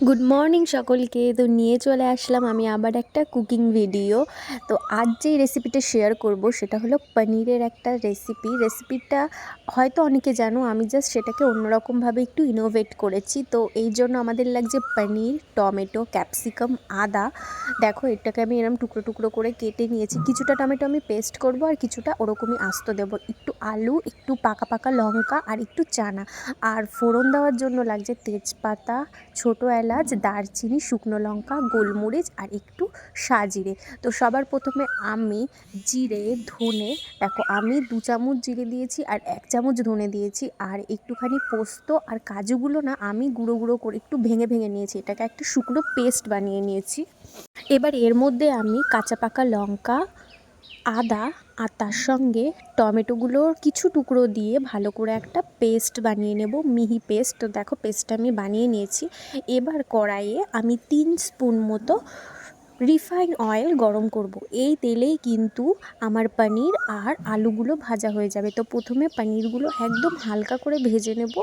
Good morning সকলকে। তো নিয়ে চলে আসলাম আমি আবার একটা কুকিং ভিডিও। তো আজ যেই রেসিপিটা শেয়ার করব সেটা হলো পনিরের একটা রেসিপিটা হয়তো অনেকে জানো, আমি জাস্ট সেটাকে অন্যরকমভাবে একটু ইনোভেট করেছি। তো এই জন্য আমাদের লাগছে পনির, টমেটো, ক্যাপসিকাম, আদা। দেখো এটাকে আমি এরকম টুকরো টুকরো করে কেটে নিয়েছি। কিছুটা টমেটো আমি পেস্ট করব আর কিছুটা ওরকমই আস্ত দেবো। একটু আলু, একটু পাকা পাকা লঙ্কা আর একটু চানা। আর ফোড়ন দেওয়ার জন্য লাগছে তেজপাতা, ছোটো এলাচ, দারচিনি, শুকনো লঙ্কা, গোলমরিচ আর একটু সাজিরে। তো সবার প্রথমে আমি জিরে, ধনে, দেখো আমি 2 চামচ জিরে দিয়েছি আর 1 চামচ ধনে দিয়েছি। আর একটুখানি পোস্ত আর কাজুগুলো না আমি গুঁড়ো গুঁড়ো করে একটু ভেঙে ভেঙে নিয়েছি, এটাকে একটা শুকনো পেস্ট বানিয়ে নিয়েছি। এবার এর মধ্যে আমি কাঁচা পাকা লঙ্কা, আদা আর তার সঙ্গে টমেটোগুলোর কিছু টুকরো দিয়ে ভালো করে একটা পেস্ট বানিয়ে নেব, মিহি পেস্ট। তো দেখো পেস্টটা আমি বানিয়ে নিয়েছি। এবার কড়াইয়ে আমি 3 স্পুন মতো রিফাইন অয়েল গরম করব। এই তেলেই কিন্তু আমার পনির আর আলুগুলো ভাজা হয়ে যাবে। তো প্রথমে পনিরগুলো একদম হালকা করে ভেজে নেব,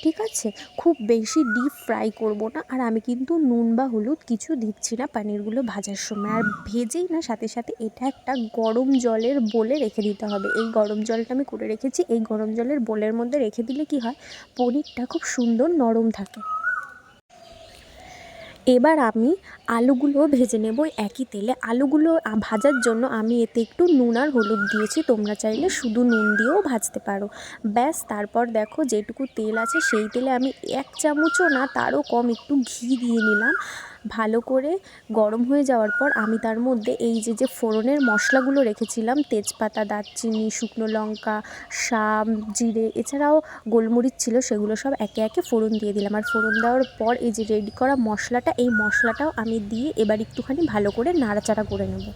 ঠিক আছে? খুব বেশি ডিপ ফ্রাই করব না। আর আমি কিন্তু নুন বা হলুদ কিছু দিচ্ছি না পনিরগুলো ভাজার সময়। আর ভেজেই না সাথে সাথে এটা একটা গরম জলের বোলে রেখে দিতে হবে। এই গরম জলটা আমি করে রেখেছি। এই গরম জলের বোলের মধ্যে রেখে দিলে কি হয়, পনিরটা খুব সুন্দর নরম থাকে। এবার আমি আলুগুলো ভেজে নেব একই তেলে। আলুগুলো ভাজার জন্য আমি এতে একটু নুন আর হলুদ দিয়েছি, তোমরা চাইলে শুধু নুন দিয়েও ভাজতে পারো। ব্যাস, তারপর দেখো যেটুকু তেল আছে সেই তেলে আমি 1 চামচও না তারও কম একটু ঘি দিয়ে নিলাম। ভালো করে গরম হয়ে যাওয়ার পর আমি তার মধ্যে এই যে ফোড়নের মশলাগুলো রেখেছিলাম, তেজপাতা, দারচিনি, শুকনো লঙ্কা, জিরে, এছাড়াও গোলমরিচ ছিল, সেগুলো সব একে একে ফোড়ন দিয়ে দিলাম। আর ফোড়ন দেওয়ার পর এই যে রেডি করা মশলাটা, এই মশলাটাও আমি দিয়ে এবার একটুখানি ভালো করে নাড়াচাড়া করে নেব।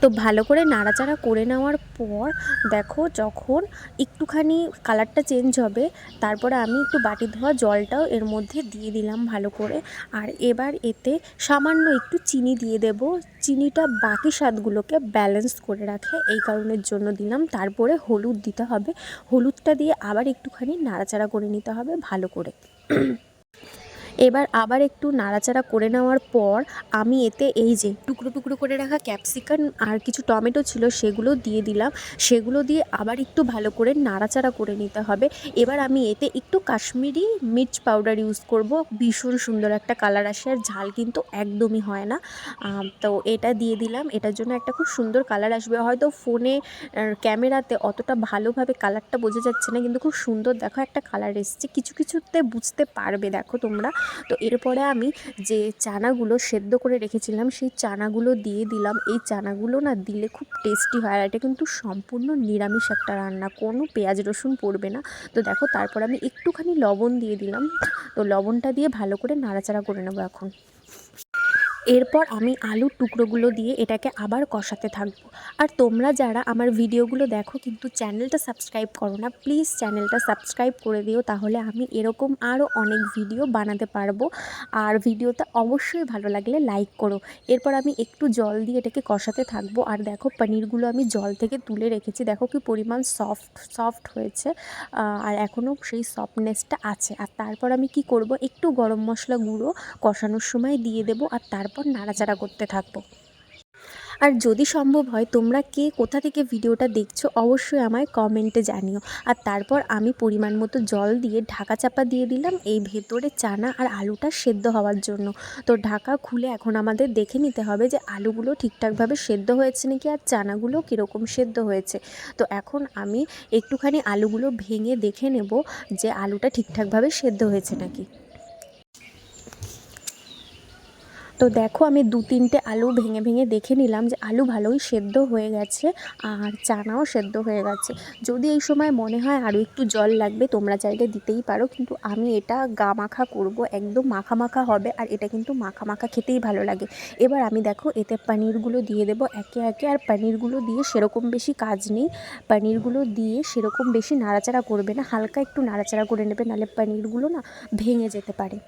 তো ভালো করে নাড়াচাড়া করে নেওয়ার পর দেখো যখন একটুখানি কালারটা চেঞ্জ হবে, তারপরে আমি একটু বাটি ধোয়া জলটাও এর মধ্যে দিয়ে দিলাম ভালো করে। আর এবার এতে সামান্য একটু চিনি দিয়ে দেব। চিনিটা বাকি স্বাদগুলোকে ব্যালেন্স করে রাখে, এই কারণের জন্য দিলাম। তারপরে হলুদ দিতে হবে। হলুদটা দিয়ে আবার একটুখানি নাড়াচাড়া করে নিতে হবে ভালো করে। এবার আবার একটু নাড়াচাড়া করে নেওয়ার পর আমি এতে এই যে টুকরো টুকরো করে রাখা ক্যাপসিকাম আর কিছু টমেটো ছিল সেগুলো দিয়ে দিলাম। সেগুলো দিয়ে আবার একটু ভালো করে নাড়াচাড়া করে নিতে হবে। এবার আমি এতে একটু কাশ্মীরি মির্চ পাউডার ইউজ করব। ভীষণ সুন্দর একটা কালার আসে, আর ঝাল কিন্তু একদমই হয় না। তো এটা দিয়ে দিলাম, এটার জন্য একটা খুব সুন্দর কালার আসবে। হয়তো ফোনে ক্যামেরাতে অতটা ভালোভাবে কালারটা বোঝা যাচ্ছে না, কিন্তু খুব সুন্দর দেখো একটা কালার এসছে। কিছু কিছুতে বুঝতে পারবে দেখো তোমরা। তো এরপরে আমি যে চানাগুলো সেদ্ধ করে রেখেছিলাম সেই চানাগুলো দিয়ে দিলাম। এই চানাগুলো না দিলে খুব টেস্টি হয়। আর এটা কিন্তু সম্পূর্ণ নিরামিষ একটা রান্না, কোনো পেঁয়াজ রসুন পড়বে না। তো দেখো তারপর আমি একটুখানি লবণ দিয়ে দিলাম। তো লবণটা দিয়ে ভালো করে নাড়াচাড়া করে নেবো এখন। এরপর আমি আলুর টুকরোগুলো দিয়ে এটাকে আবার কষাতে থাকবো। আর তোমরা যারা আমার ভিডিওগুলো দেখো কিন্তু চ্যানেলটা সাবস্ক্রাইব করো না, প্লিজ চ্যানেলটা সাবস্ক্রাইব করে দিও, তাহলে আমি এরকম আরও অনেক ভিডিও বানাতে পারবো। আর ভিডিওটা অবশ্যই ভালো লাগলে লাইক করো। এরপর আমি একটু জল দিয়ে এটাকে কষাতে থাকবো। আর দেখো পনিরগুলো আমি জল থেকে তুলে রেখেছি, দেখো কি পরিমাণ সফট হয়েছে। আর এখনও সেই সফটনেসটা আছে। আর তারপর আমি কি করব, একটু গরম মশলা গুঁড়ো কষানোর সময় দিয়ে দেবো আর তারপর নাড়াচাড়া করতে থাকবো। আর যদি সম্ভব হয় তোমরা কে কোথা থেকে ভিডিওটা দেখছো অবশ্যই আমায় কমেন্টে জানিও। আর তারপর আমি পরিমাণ মতো জল দিয়ে ঢাকা চাপা দিয়ে দিলাম এই ভেতরে চানা আর আলুটা সেদ্ধ হওয়ার জন্য। তো ঢাকা খুলে এখন আমাদের দেখে নিতে হবে যে আলুগুলো ঠিকঠাকভাবে সেদ্ধ হয়েছে নাকি আর চানাগুলো কীরকম সেদ্ধ হয়েছে। তো এখন আমি একটুখানি আলুগুলো ভেঙে দেখে নেব যে আলুটা ঠিকঠাকভাবে সেদ্ধ হয়েছে নাকি। তো দেখো আমি 2-3টে আলু ভেঙে ভেঙে দেখে নিলাম যে আলু ভালোই সেদ্ধ হয়ে গেছে আর চানাও সেদ্ধ হয়ে গেছে। যদি এই সময় মনে হয় আরও একটু জল লাগবে তোমরা চাইলে দিতেই পারো, কিন্তু আমি এটা গা মাখা করব, একদম মাখা মাখা হবে। আর এটা কিন্তু মাখা মাখা খেতেই ভালো লাগে। এবার আমি দেখো এতে পনিরগুলো দিয়ে দেবো একে একে। আর পনিরগুলো দিয়ে সেরকম বেশি কাজ নেই, পনিরগুলো দিয়ে সেরকম বেশি নাড়াচাড়া করবে না, হালকা একটু নাড়াচাড়া করে নেবে, নাহলে পনিরগুলো না ভেঙে যেতে পারে।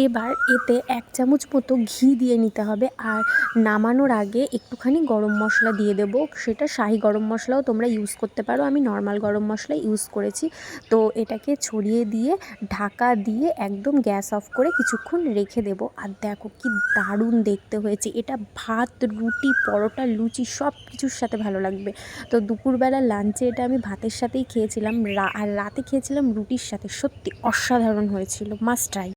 এবার এতে 1 চামচ মতো ঘি দিয়ে নিতে হবে, আর নামানোর আগে একটুখানি গরম মশলা দিয়ে দেবো। সেটা শাহি গরম মশলাও তোমরা ইউজ করতে পারো, আমি নর্মাল গরম মশলাই ইউজ করেছি। তো এটাকে ছড়িয়ে দিয়ে ঢাকা দিয়ে একদম গ্যাস অফ করে কিছুক্ষণ রেখে দেবো। আর দেখো কি দারুণ দেখতে হয়েছে। এটা ভাত, রুটি, পরোটা, লুচি সব কিছুর সাথে ভালো লাগবে। তো দুপুরবেলা লাঞ্চে এটা আমি ভাতের সাথেই খেয়েছিলাম, আর রাতে খেয়েছিলাম রুটির সাথে। সত্যি অসাধারণ হয়েছিল, মাস্ট ট্রাই।